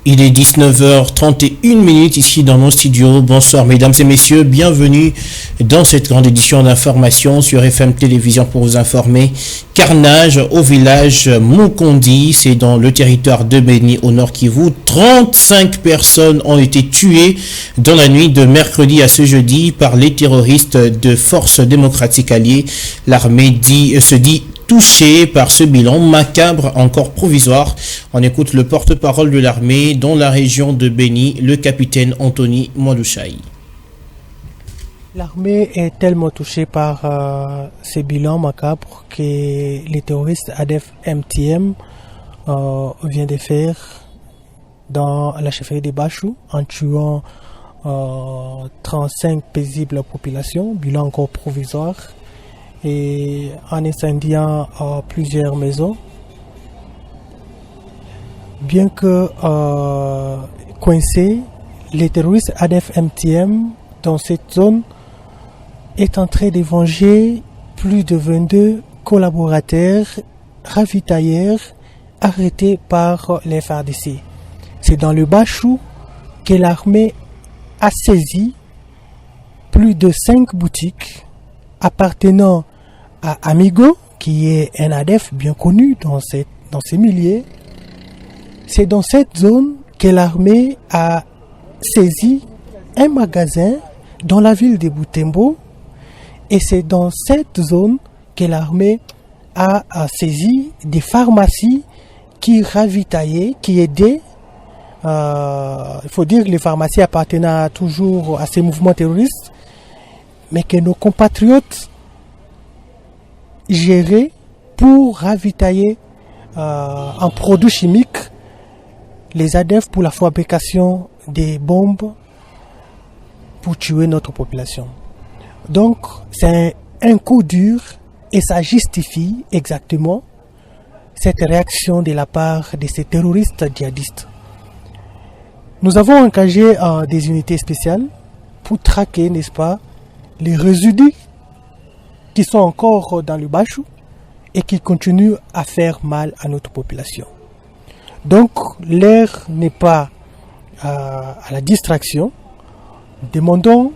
Il est 19h31 ici dans nos studios. Bonsoir mesdames et messieurs, bienvenue dans cette grande édition d'information sur FM Télévision pour vous informer. Carnage au village Mukondi, c'est dans le territoire de Béni au Nord Kivu. 35 personnes ont été tuées dans la nuit de mercredi à ce jeudi par les terroristes de Forces démocratiques alliées. L'armée se dit touché par ce bilan macabre encore provisoire. On écoute le porte-parole de l'armée dans la région de Béni, le capitaine Anthony Mwadouchaï. L'armée est tellement touchée par ces bilans macabres que les terroristes ADF MTM vient de faire dans la chefferie de Bachou en tuant 35 paisibles populations, bilan encore provisoire, et en incendiant plusieurs maisons. Bien que coincés, les terroristes ADF MTM dans cette zone est en train de venger plus de 22 collaborateurs ravitailleurs arrêtés par les FARDC. C'est dans le Bachou que l'armée a saisi plus de 5 boutiques appartenant à Amigo, qui est un ADF bien connu dans ces milieux. C'est dans cette zone que l'armée a saisi un magasin dans la ville de Butembo, et c'est dans cette zone que l'armée a saisi des pharmacies qui ravitaillaient, qui aidaient. Il faut dire que les pharmacies appartenaient toujours à ces mouvements terroristes, mais que nos compatriotes géraient pour ravitailler en produits chimiques les ADF pour la fabrication des bombes pour tuer notre population. Donc, c'est un coup dur et ça justifie exactement cette réaction de la part de ces terroristes djihadistes. Nous avons engagé des unités spéciales pour traquer, n'est-ce pas, les résidus qui sont encore dans le Bachou et qui continuent à faire mal à notre population. Donc, l'heure n'est pas à la distraction. Demandons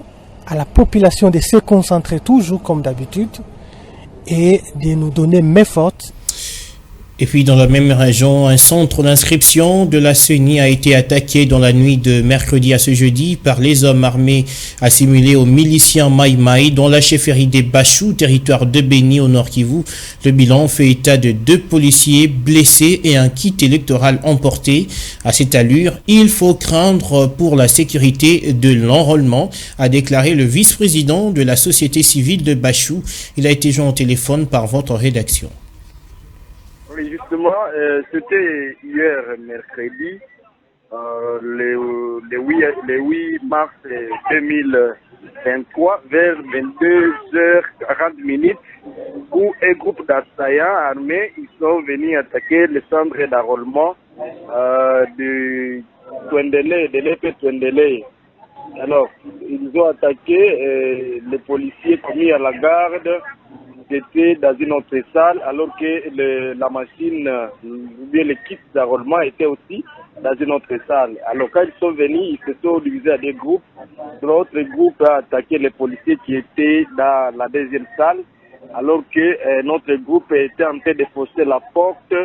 à la population de se concentrer toujours comme d'habitude et de nous donner main forte. Et puis dans la même région, un centre d'inscription de la CENI a été attaqué dans la nuit de mercredi à ce jeudi par les hommes armés assimilés aux miliciens Maï Maï dans la chefferie des Bachou, territoire de Béni au Nord Kivu. Le bilan fait état de 2 policiers blessés et un kit électoral emporté. À cette allure, il faut craindre pour la sécurité de l'enrôlement, a déclaré le vice-président de la société civile de Bachou. Il a été joint au téléphone par votre rédaction. Oui, justement, c'était hier mercredi, le 8 mars 2023, vers 22h40, où un groupe d'assaillants armés ils sont venus attaquer le centre d'enrôlement de Twendele, de l'épée Twendele. Alors, ils ont attaqué les policiers commis à la garde. C'était dans une autre salle, alors que la machine ou bien le kit d'enrôlement était aussi dans une autre salle. Alors quand ils sont venus, ils se sont divisés à des groupes. L'autre groupe a attaqué les policiers qui étaient dans la deuxième salle, alors que notre groupe était en train de forcer la porte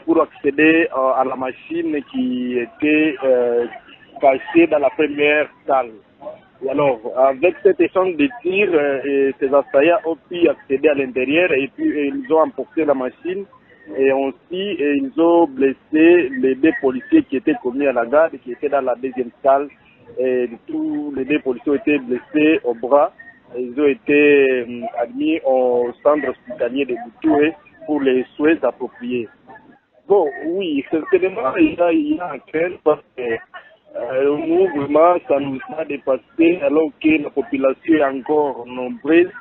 pour accéder à la machine qui était cachée dans la première salle. Et alors, avec cet échange de tirs, ces assaillants ont pu accéder à l'intérieur et puis ils ont emporté la machine et aussi ils ont blessé les 2 policiers qui étaient commis à la garde, qui étaient dans la deuxième salle. Et tous les 2 policiers ont été blessés au bras. Ils ont été admis au centre hospitalier de Boutoué pour les soins appropriés. Bon, oui, certainement, il y a un crainte parce que nous, vraiment, ça nous a dépassé alors que la population est encore nombreuse.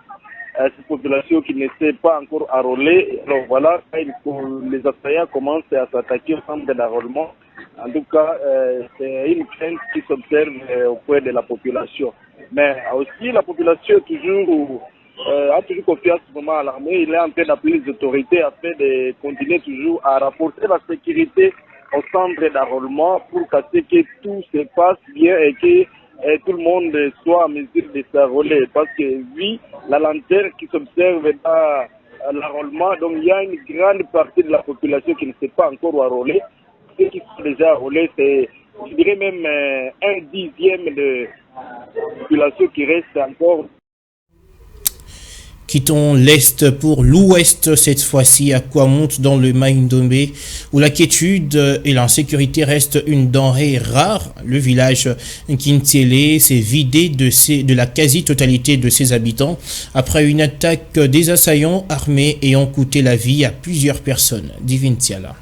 Cette population qui ne s'est pas encore enrôlée. Alors voilà, les assaillants commencent à s'attaquer au centre d'enrôlement. En tout cas, c'est une crainte qui s'observe auprès de la population. Mais aussi, la population a toujours confié à ce moment à l'armée. Il est en train d'appeler les autorités afin de continuer toujours à rapporter la sécurité au centre d'enrôlement pour que tout se passe bien et que tout le monde soit en mesure de s'enrôler. Parce que oui, la lenteur qui s'observe dans l'enrôlement, donc il y a une grande partie de la population qui ne s'est pas encore enrôlée. Ceux qui sont déjà enrôlés, c'est, je dirais même, 1/10 de la population qui reste encore. Quittons l'Est pour l'Ouest, cette fois-ci à Kwamount, dans le Maïndombe, où la quiétude et l'insécurité restent une denrée rare. Le village Kintiele s'est vidé de la quasi-totalité de ses habitants après une attaque des assaillants armés ayant coûté la vie à plusieurs personnes. Divine Tiala.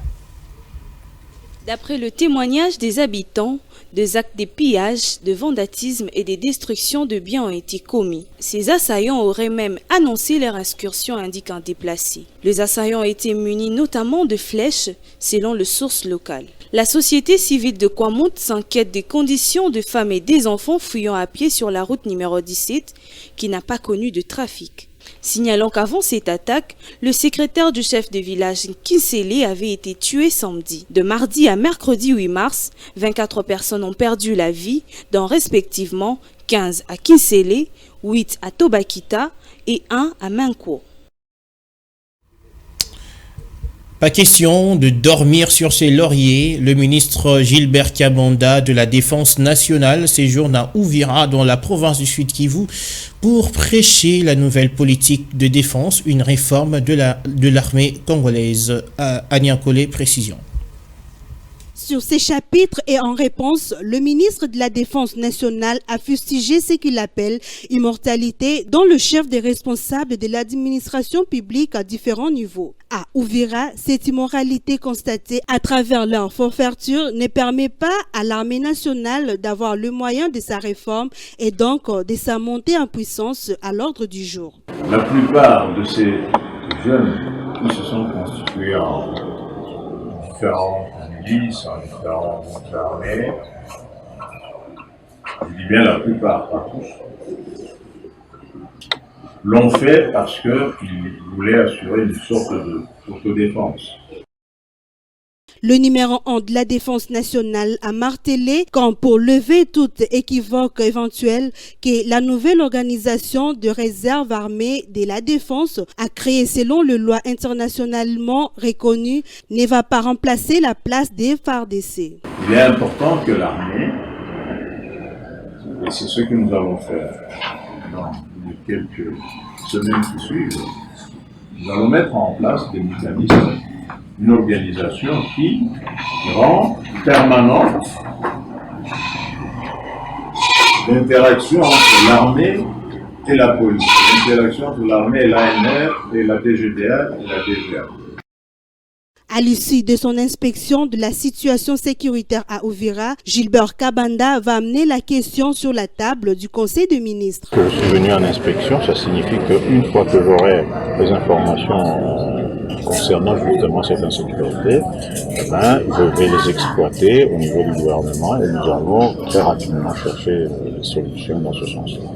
D'après le témoignage des habitants, des actes de pillage, de vandalisme et de destruction de biens ont été commis. Ces assaillants auraient même annoncé leur excursion, indique un déplacé. Les assaillants étaient munis notamment de flèches, selon les sources locales. La société civile de Kwamount s'inquiète des conditions de femmes et des enfants fouillant à pied sur la route numéro 17, qui n'a pas connu de trafic. Signalant qu'avant cette attaque, le secrétaire du chef de village Kinsele avait été tué samedi. De mardi à mercredi 8 mars, 24 personnes ont perdu la vie, dont respectivement 15 à Kinsele, 8 à Tobakita et 1 à Manko. Pas question de dormir sur ses lauriers. Le ministre Gilbert Kabanda de la Défense nationale séjourne à Uvira dans la province du Sud Kivu pour prêcher la nouvelle politique de défense, une réforme de l'armée congolaise. À Niankole, précision. Sur ces chapitres et en réponse, le ministre de la Défense nationale a fustigé ce qu'il appelle immortalité dont le chef des responsables de l'administration publique à différents niveaux. À Uvira, cette immoralité constatée à travers leur forfaiture ne permet pas à l'armée nationale d'avoir le moyen de sa réforme et donc de sa montée en puissance à l'ordre du jour. La plupart de ces jeunes qui se sont constitués en différents milices, en différentes armées, je dis bien la plupart, pas tous, l'ont fait parce qu'ils voulaient assurer une sorte d'autodéfense. Le numéro 1 de la Défense nationale a martelé, comme pour lever toute équivoque éventuelle, que la nouvelle organisation de réserve armée de la Défense, à créer selon les lois internationalement reconnues, ne va pas remplacer la place des FARDC. Il est important que l'armée, et c'est ce que nous allons faire dans les quelques semaines qui suivent, nous allons mettre en place des mécanismes, une organisation qui rend permanente l'interaction entre l'armée et la police, l'interaction entre l'armée et l'ANR et la DGDA et la DGA. À l'issue de son inspection de la situation sécuritaire à Uvira, Gilbert Kabanda va amener la question sur la table du Conseil des ministres. Que je suis venu en inspection, ça signifie qu'une fois que j'aurai les informations concernant justement cette insécurité, je vais les exploiter au niveau du gouvernement et nous allons très rapidement chercher des solutions dans ce sens-là.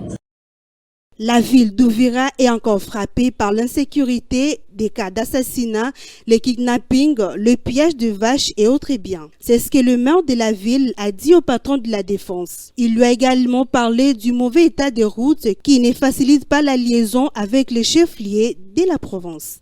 La ville d'Uvira est encore frappée par l'insécurité, des cas d'assassinat, les kidnappings, le pillage de vaches et autres biens. C'est ce que le maire de la ville a dit au patron de la Défense. Il lui a également parlé du mauvais état des routes qui ne facilite pas la liaison avec les chefs-lieux de la province.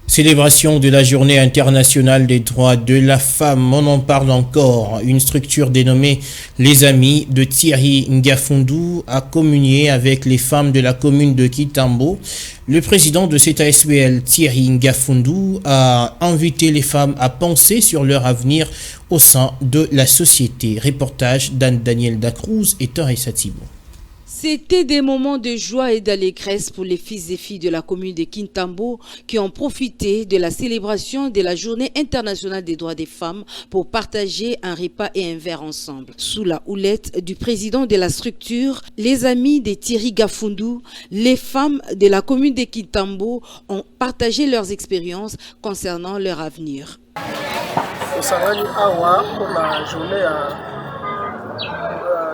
Célébration de la Journée internationale des droits de la femme, on en parle encore. Une structure dénommée Les Amis de Thierry Ngafundu a communié avec les femmes de la commune de Kitambo. Le président de cette ASBL, Thierry Ngafundu, a invité les femmes à penser sur leur avenir au sein de la société. Reportage d'Anne-Daniel Dacruz et Torres Satibo. C'était des moments de joie et d'allégresse pour les fils et filles de la commune de Kintambo qui ont profité de la célébration de la Journée internationale des droits des femmes pour partager un repas et un verre ensemble. Sous la houlette du président de la structure, les amis de Thierry Ngafundu, les femmes de la commune de Kintambo ont partagé leurs expériences concernant leur avenir.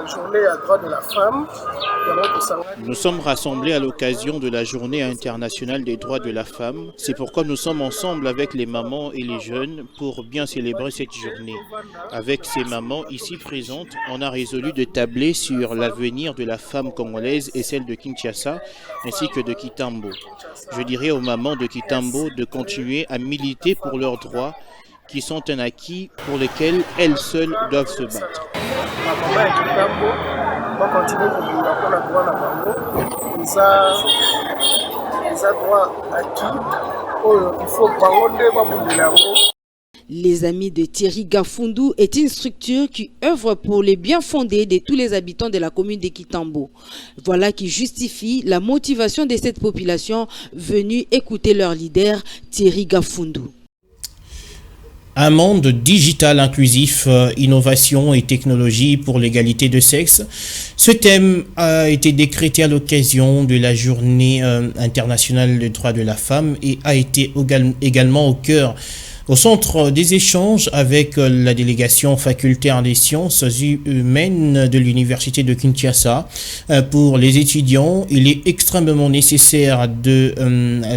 journée à droit de la femme. Nous sommes rassemblés à l'occasion de la Journée internationale des droits de la femme. C'est pourquoi nous sommes ensemble avec les mamans et les jeunes pour bien célébrer cette journée. Avec ces mamans ici présentes, on a résolu de tabler sur l'avenir de la femme congolaise et celle de Kinshasa ainsi que de Kitambo. Je dirais aux mamans de Kitambo de continuer à militer pour leurs droits qui sont un acquis pour lesquels elles seules doivent se battre. Les Amis de Thierry Gafundu est une structure qui œuvre pour les biens fondés de tous les habitants de la commune de Kitambo. Voilà qui justifie la motivation de cette population venue écouter leur leader Thierry Gafundu. Un monde digital inclusif, innovation et technologie pour l'égalité de sexe. Ce thème a été décrété à l'occasion de la Journée internationale des droits de la femme et a été également au centre des échanges avec la délégation facultaire des sciences humaines de l'université de Kinshasa. Pour les étudiants, il est extrêmement nécessaire de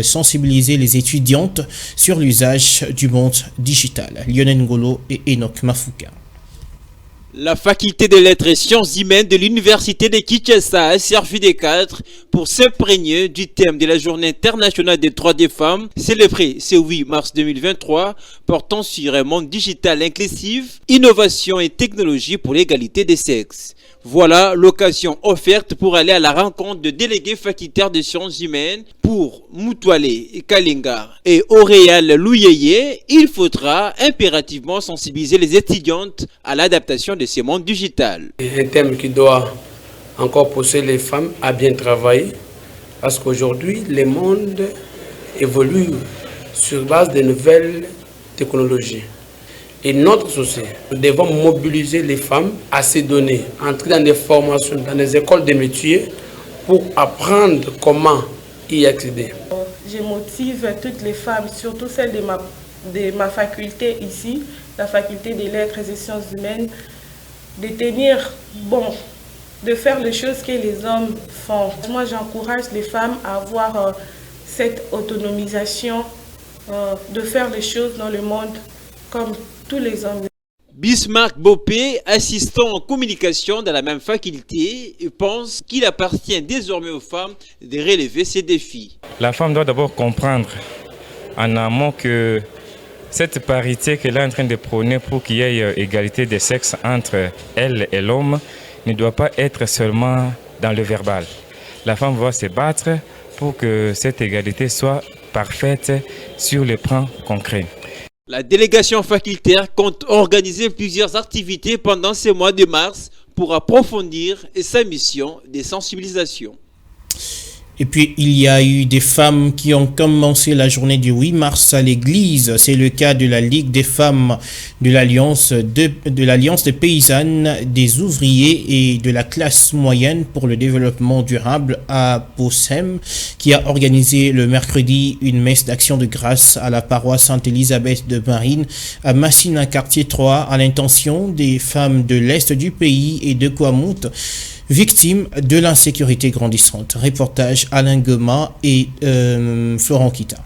sensibiliser les étudiantes sur l'usage du monde digital. Lionel Ngolo et Enoch Mafuka. La faculté des lettres et sciences humaines de l'université de Kinshasa a servi de cadre pour s'imprégner du thème de la Journée internationale des droits des femmes, célébrée ce 8 mars 2023, portant sur un monde digital inclusif, innovation et technologie pour l'égalité des sexes. Voilà l'occasion offerte pour aller à la rencontre de délégués facultaires des sciences humaines pour Moutoualé, Kalinga et Auréal Louyeye. Il faudra impérativement sensibiliser les étudiantes à l'adaptation de ces mondes digital. Un thème qui doit encore pousser les femmes à bien travailler parce qu'aujourd'hui, le monde évolue sur base de nouvelles technologies. Et notre société, nous devons mobiliser les femmes à se donner, entrer dans des formations, dans des écoles de métiers pour apprendre comment y accéder. Je motive toutes les femmes, surtout celles de ma faculté ici, la faculté des lettres et sciences humaines, de tenir bon, de faire les choses que les hommes font. Moi, j'encourage les femmes à avoir cette autonomisation, de faire les choses dans le monde comme tous les hommes. Bismarck Bopé, assistant en communication dans la même faculté, pense qu'il appartient désormais aux femmes de relever ces défis. La femme doit d'abord comprendre en amont que cette parité qu'elle est en train de prôner pour qu'il y ait égalité des sexes entre elle et l'homme ne doit pas être seulement dans le verbal. La femme doit se battre pour que cette égalité soit parfaite sur le plan concret. La délégation facultaire compte organiser plusieurs activités pendant ce mois de mars pour approfondir sa mission de sensibilisation. Et puis, il y a eu des femmes qui ont commencé la journée du 8 mars à l'église. C'est le cas de la Ligue des femmes de l'Alliance des paysannes, des ouvriers et de la classe moyenne pour le développement durable à Possem, qui a organisé le mercredi une messe d'action de grâce à la paroisse Sainte-Élisabeth de Marine à Massina, quartier 3, à l'intention des femmes de l'Est du pays et de Kouamout, victimes de l'insécurité grandissante. Reportage Alain Goma et Florent Kita.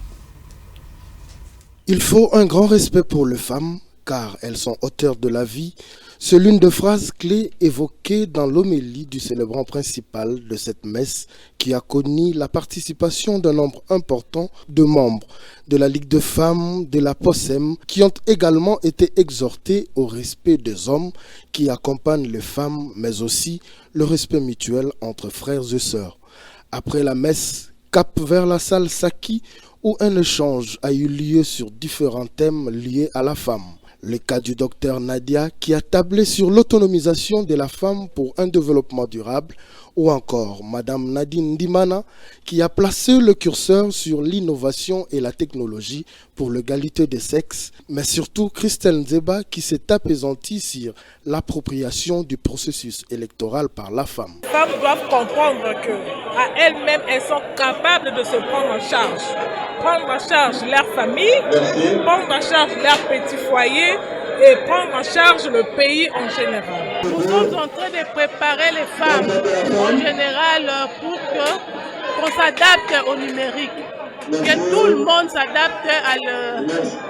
Il faut un grand respect pour les femmes, car elles sont auteurs de la vie. C'est l'une des phrases clés évoquées dans l'homélie du célébrant principal de cette messe qui a connu la participation d'un nombre important de membres de la Ligue de femmes de la POSEM qui ont également été exhortés au respect des hommes qui accompagnent les femmes, mais aussi le respect mutuel entre frères et sœurs. Après la messe, cap vers la salle Saki où un échange a eu lieu sur différents thèmes liés à la femme. Le cas du docteur Nadia qui a tablé sur l'autonomisation de la femme pour un développement durable, ou encore Madame Nadine Dimana qui a placé le curseur sur l'innovation et la technologie pour l'égalité des sexes, mais surtout Christelle Nzeba qui s'est apaisantie sur l'appropriation du processus électoral par la femme. Les femmes doivent comprendre qu'à elles-mêmes, elles sont capables de se prendre en charge leur famille, prendre en charge leur petit foyer et prendre en charge le pays en général. Nous sommes en train de préparer les femmes en général pour qu'on s'adapte au numérique, que tout le monde s'adapte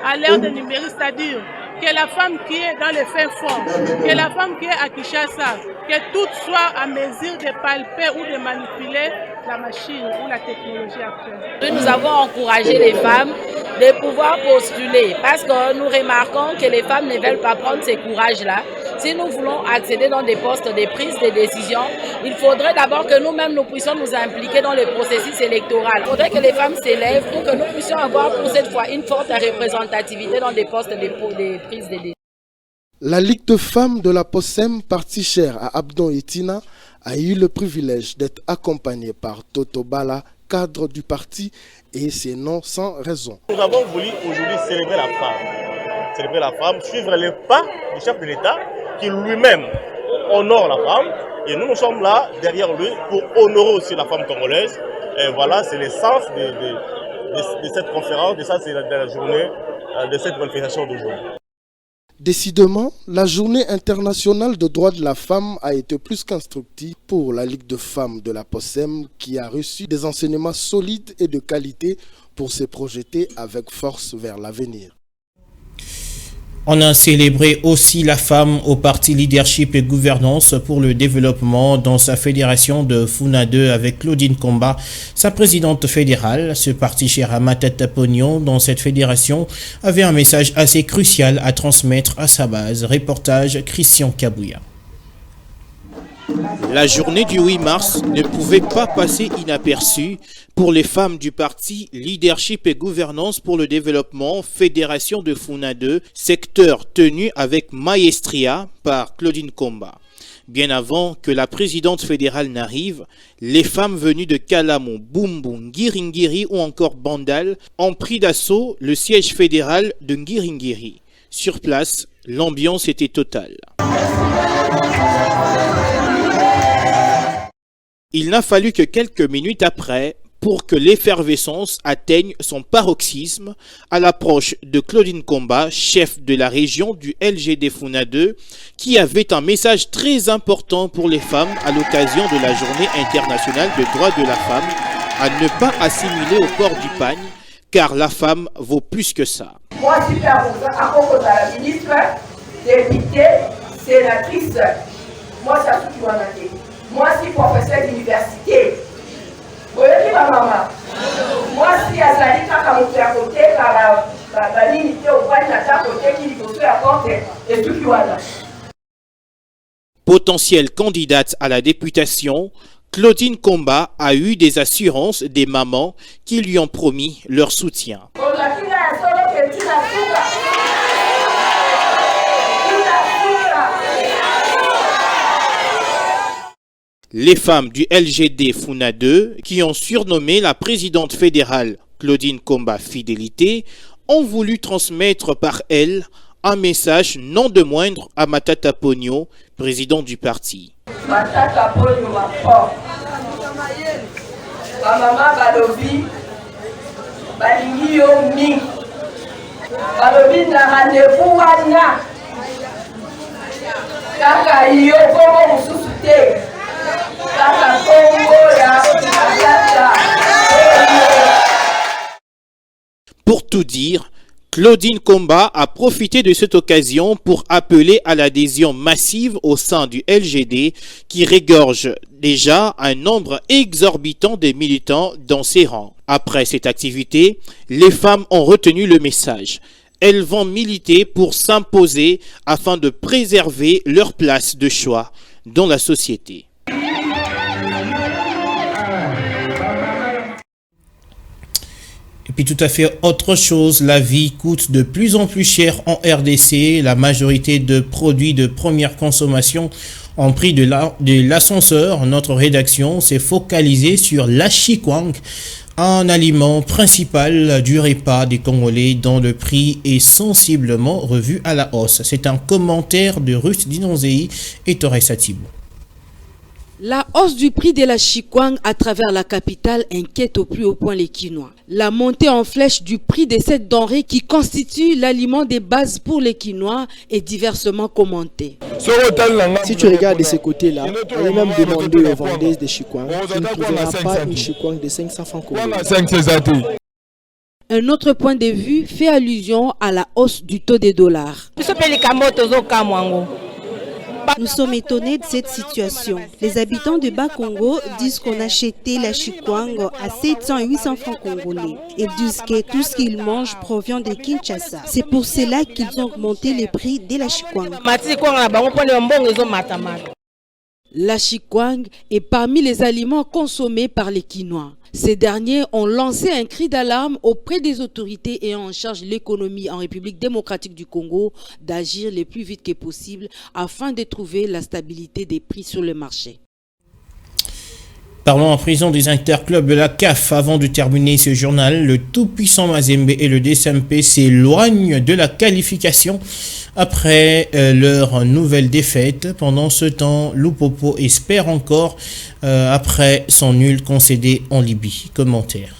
à l'ère du numérique, c'est-à-dire que la femme qui est dans les fins fonds, que la femme qui est à Kinshasa, que tout soit à mesure de palper ou de manipuler la machine ou la technologie actuelle. Nous avons encouragé les femmes de pouvoir postuler parce que nous remarquons que les femmes ne veulent pas prendre ce courage-là. Si nous voulons accéder dans des postes de prise de décision, il faudrait d'abord que nous-mêmes nous puissions nous impliquer dans le processus électoral. Il faudrait que les femmes s'élèvent pour que nous puissions avoir pour cette fois une forte représentativité dans des postes de prise de décision. La Ligue de femmes de la POSEM, partie chère à Abdon et Tina, a eu le privilège d'être accompagnée par Toto Bala, cadre du parti, et c'est non sans raison. Nous avons voulu aujourd'hui célébrer la femme, suivre les pas du chef de l'État qui lui-même honore la femme, et nous sommes là derrière lui pour honorer aussi la femme congolaise. Et voilà, c'est l'essence de cette conférence, de ça c'est la journée de cette manifestation d'aujourd'hui. Décidément, la journée internationale de droits de la femme a été plus qu'instructive pour la Ligue de femmes de la POSEM qui a reçu des enseignements solides et de qualité pour se projeter avec force vers l'avenir. On a célébré aussi la femme au parti Leadership et Gouvernance pour le développement dans sa fédération de Funa 2 avec Claudine Komba, sa présidente fédérale. Ce parti cher à Matata Pognon dans cette fédération avait un message assez crucial à transmettre à sa base. Reportage Christian Kabouya. La journée du 8 mars ne pouvait pas passer inaperçue pour les femmes du parti Leadership et Gouvernance pour le développement, fédération de Funa 2, secteur tenu avec maestria par Claudine Komba. Bien avant que la présidente fédérale n'arrive, les femmes venues de Kalamo, Bumbu, Ngiringiri ou encore Bandal ont pris d'assaut le siège fédéral de Ngiringiri. Sur place, l'ambiance était totale. Il n'a fallu que quelques minutes après pour que l'effervescence atteigne son paroxysme à l'approche de Claudine Komba, chef de la région du LGD Funa 2, qui avait un message très important pour les femmes à l'occasion de la Journée internationale des droits de la femme, à ne pas assimiler au corps du pagne, car la femme vaut plus que ça. Moi, je suis la ministre, députée, sénatrice. Moi, c'est tout qui m'a dit. Moi, je suis professeur d'université. Moi, si Azali kaka moto ya côté la limité au point na côté qui faut faire compte et tout qui voilà. Potentielle candidate à la députation, Claudine Komba a eu des assurances des mamans qui lui ont promis leur soutien. Les femmes du LGD Funa 2, qui ont surnommé la présidente fédérale Claudine Komba Fidélité, ont voulu transmettre par elle un message non de moindre à Matata Pognon, président du parti. Matata Pognon ma fort. Ma maman balobi, balingi yo mi. Balobi na rendez-vous wana. Kaka yo komo mususu te. Pour tout dire, Claudine Komba a profité de cette occasion pour appeler à l'adhésion massive au sein du LGD qui regorge déjà un nombre exorbitant de militants dans ses rangs. Après cette activité, les femmes ont retenu le message. Elles vont militer pour s'imposer afin de préserver leur place de choix dans la société. Et puis tout à fait autre chose, la vie coûte de plus en plus cher en RDC. La majorité de produits de première consommation ont pris de l'ascenseur. Notre rédaction s'est focalisée sur l'achikwang, un aliment principal du repas des Congolais dont le prix est sensiblement revu à la hausse. C'est un commentaire de Ruth Dinonzei et Torres Satibou. La hausse du prix de la chikwang à travers la capitale inquiète au plus haut point les Quinois. La montée en flèche du prix de cette denrée qui constitue l'aliment de base pour les Quinois est diversement commentée. Si tu regardes de ce côté-là, on est même demandé aux vendeuses de chikwang, tu ne trouveras pas une chikwang de 500 francs congolais. Un autre point de vue fait allusion à la hausse du taux des dollars. Nous sommes étonnés de cette situation. Les habitants de Bas-Congo disent qu'on achetait la chikwang à 700 et 800 francs congolais. Ils disent que tout ce qu'ils mangent provient de Kinshasa. C'est pour cela qu'ils ont augmenté les prix de la chikwang. La chikwang est parmi les aliments consommés par les Quinois. Ces derniers ont lancé un cri d'alarme auprès des autorités ayant en charge l'économie en République démocratique du Congo d'agir le plus vite que possible afin de trouver la stabilité des prix sur le marché. Parlons en prison des interclubs de la CAF. Avant de terminer ce journal, le tout-puissant Mazembe et le DSMP s'éloignent de la qualification après leur nouvelle défaite. Pendant ce temps, Lupopo espère encore après son nul concédé en Libye. Commentaire.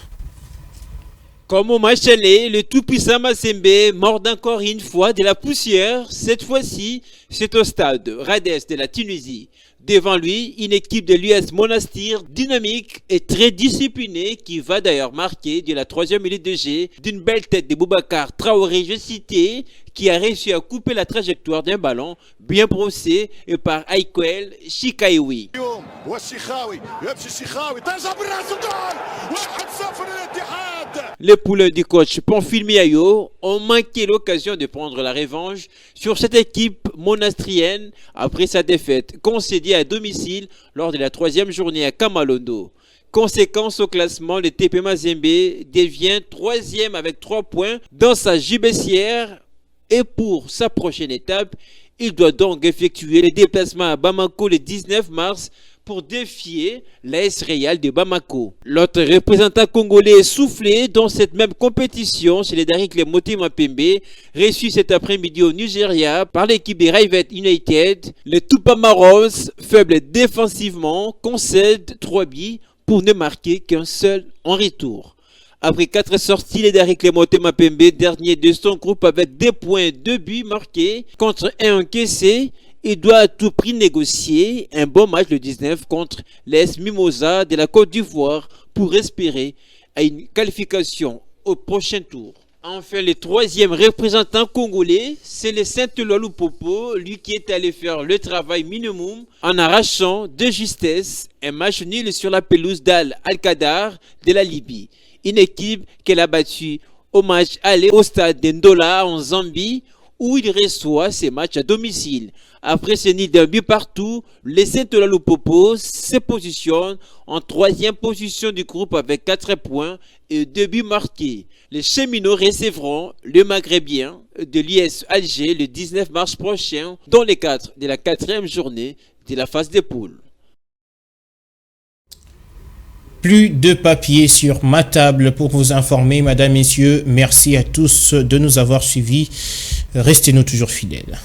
Comme au match aller, le tout-puissant Mazembe morde encore une fois de la poussière. Cette fois-ci, c'est au stade Rades de la Tunisie. Devant lui, une équipe de l'US Monastir dynamique et très disciplinée qui va d'ailleurs marquer de la 3e minute de jeu d'une belle tête de Boubacar Traoré, je citais, qui a réussi à couper la trajectoire d'un ballon bien brossé par Aïkoel Chikaïwi. Les poulains du coach Pamphile Miayo ont manqué l'occasion de prendre la revanche sur cette équipe monastrienne après sa défaite concédée à domicile lors de la 3e journée à Kamalondo. Conséquence au classement, le TP Mazembe devient 3e avec 3 points dans sa gibecière et pour sa prochaine étape, il doit donc effectuer le déplacement à Bamako le 19 mars pour défier l'AS Real de Bamako. L'autre représentant congolais soufflé dans cette même compétition, c'est le Darik Motema Pembe, reçu cet après-midi au Nigeria par l'équipe des Rivet United. Les Tupamaros, faibles défensivement, concèdent 3 buts pour ne marquer qu'un seul en retour. Après 4 sorties, les Darik Motema Pembe, dernier de son groupe avec 2 points, 2 buts marqués contre 1 encaissé. Il doit à tout prix négocier un bon match le 19 contre l'AS Mimosa de la Côte d'Ivoire pour espérer à une qualification au prochain tour. Enfin, le 3e représentant congolais, c'est le Saint-Eloi Lupopo, lui qui est allé faire le travail minimum en arrachant de justesse un match nul sur la pelouse d'Al-Qadar de la Libye. Une équipe qu'elle a battue au match aller au stade de Ndola en Zambie, où il reçoit ses matchs à domicile. Après ce nid d'un but partout, le Saint-Eloi Lupopo se positionne en 3e position du groupe avec 4 points et 2 buts marqués. Les cheminots recevront le Maghrébien de l'US Alger le 19 mars prochain dans les 4 de la 4e journée de la phase des poules. Plus de papier sur ma table pour vous informer, mesdames, messieurs. Merci à tous de nous avoir suivis. Restez-nous toujours fidèles.